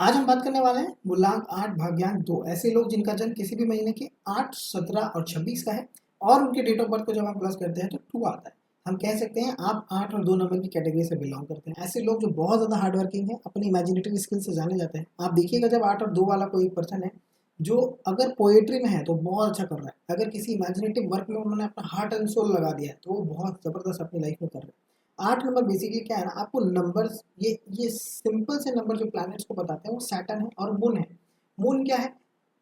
आज हम बात करने वाले हैं मूलांक 8 भाग्यांक 2 ऐसे लोग जिनका जन्म किसी भी महीने के 8, 17 और 26 का है और उनके डेट ऑफ बर्थ को जब हम प्लस करते हैं तो 2 आता है। हम कह सकते हैं आप 8 और 2 नंबर की कैटेगरी से बिलोंग करते हैं। ऐसे लोग जो बहुत ज़्यादा हार्ड वर्किंग है, अपनी इमेजिनेटिव स्किल से जाने जाते हैं। आप देखिएगा जब 8 और 2 वाला कोई पर्सन है जो अगर पोएट्री में है तो बहुत अच्छा कर रहा है। अगर किसी इमेजिनेटिव वर्क में उन्होंने अपना हार्ट एंड सोल लगा दिया है तो वो बहुत ज़बरदस्त अपनी लाइफ में कर रहे हैं। 8 नंबर बेसिकली क्या है ना, आपको नंबर्स ये सिंपल से नंबर जो प्लैनेट्स को बताते हैं वो सैटर्न है और मून है। मून क्या है?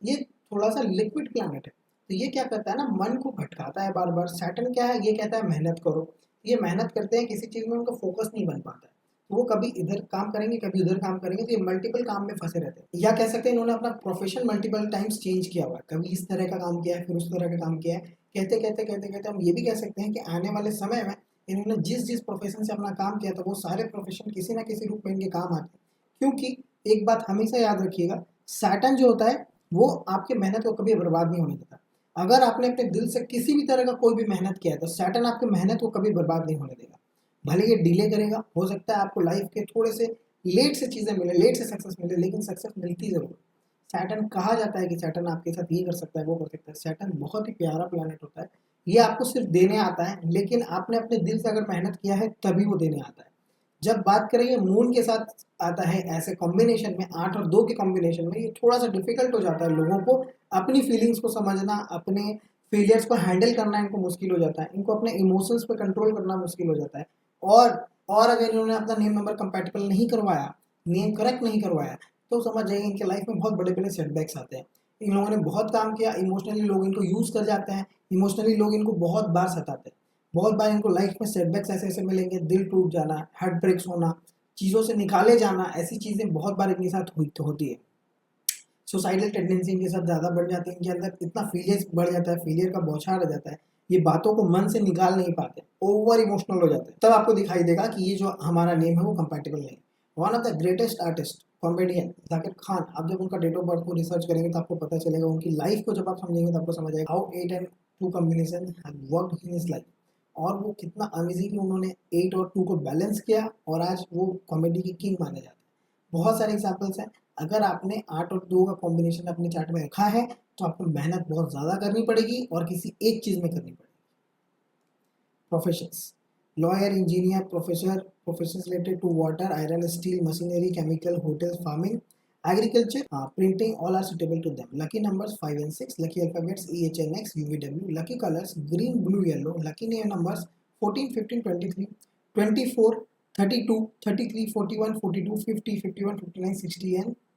ये थोड़ा सा लिक्विड प्लैनेट है। तो ये क्या करता है ना, मन को भटकाता है बार बार। सैटर्न क्या है? ये कहता है मेहनत करो। ये मेहनत करते हैं, किसी चीज़ में उनका फोकस नहीं बन पाता है। तो वो कभी इधर काम करेंगे कभी उधर काम करेंगे, तो ये मल्टीपल काम में फंसे रहते हैं। या कह सकते हैं इन्होंने अपना प्रोफेशन मल्टीपल टाइम्स चेंज किया हुआ है, कभी इस तरह का काम किया है फिर उस तरह का काम किया है। कहते हम ये भी कह सकते हैं कि आने वाले समय में इन्होंने जिस जिस प्रोफेशन से अपना काम किया था वो सारे प्रोफेशन किसी ना किसी रूप में इनके काम आते हैं। क्योंकि एक बात हमेशा याद रखिएगा, सैटर्न जो होता है वो आपके मेहनत को कभी बर्बाद नहीं होने देता। अगर आपने अपने दिल से किसी भी तरह का कोई भी मेहनत किया है तो सैटर्न आपकी मेहनत को कभी बर्बाद नहीं होने देगा। भले ये डिले करेगा, हो सकता है आपको लाइफ के थोड़े से लेट से चीज़ें मिले, लेट से सक्सेस मिले, लेकिन सक्सेस मिलती ज़रूर। सैटर्न कहा जाता है कि सैटर्न आपके साथ ये कर सकता है वो कर सकता है। सैटर्न बहुत ही प्यारा प्लैनेट होता है। ये आपको सिर्फ देने आता है, लेकिन आपने अपने दिल से अगर मेहनत किया है तभी वो देने आता है। जब बात करें ये मून के साथ आता है ऐसे कॉम्बिनेशन में, 8 और 2 के कॉम्बिनेशन में, ये थोड़ा सा डिफिकल्ट हो जाता है लोगों को। अपनी फीलिंग्स को समझना, अपने फेलियर्स को हैंडल करना इनको मुश्किल हो जाता है। इनको अपने इमोशंस पे कंट्रोल करना मुश्किल हो जाता है। और और अगर इन्होंने अपना नेम नंबर कंपैटिबल नहीं करवाया, नेम करेक्ट नहीं करवाया, तो समझ जाइए इनके लाइफ में बहुत बड़े बड़े सेटबैक्स आते हैं। इन लोगों ने बहुत काम किया, इमोशनली लोग इनको यूज़ कर जाते हैं, इमोशनली लोग इनको बहुत बार सताते हैं। बहुत बार इनको लाइफ में सेटबैक्स ऐसे ऐसे मिलेंगे, दिल टूट जाना, हार्ट ब्रेक्स होना, चीज़ों से निकाले जाना, ऐसी चीज़ें बहुत बार इनके साथ होती है। सुसाइडल टेंडेंसी इनके साथ ज़्यादा बढ़ जाती है, इनके अंदर इतना फेलियर बढ़ जाता है, फेलियर का बौछार आ जाता है। ये बातों को मन से निकाल नहीं पाते, ओवर इमोशनल हो जाते हैं। तब आपको दिखाई देगा कि ये जो हमारा नेम है वो कंपैटिबल नहीं। One of the greatest artist comedian Zakir Khan, आप जब उनका डेट ऑफ बर्थ को रिसर्च करेंगे तो आपको पता चलेगा, उनकी लाइफ को जब आप समझेंगे तो आपको समझ आएगा how 8 and 2 combination have worked in his life. और वो कितना अमेजिंग उन्होंने 8 और 2 को बैलेंस किया और आज वो कॉमेडी के किंग माने जाते हैं। बहुत सारे एग्जाम्पल्स हैं। अगर आपने 8 और 2 का कॉम्बिनेशन अपने चार्ट में रखा है तो आपको मेहनत बहुत ज़्यादा करनी पड़ेगी और किसी एक चीज़ में करनी पड़ेगी। Professions: lawyer, engineer, professor, professions related to water, iron, steel, machinery, chemical, hotels, farming, agriculture, printing, all are suitable to them. Lucky numbers 5 and 6. Lucky alphabets EHNX, UVW. Lucky colors green, blue, yellow. Lucky numbers 14, 15, 23, 24, 32, 33, 41, 42, 50, 51, 59, 60 and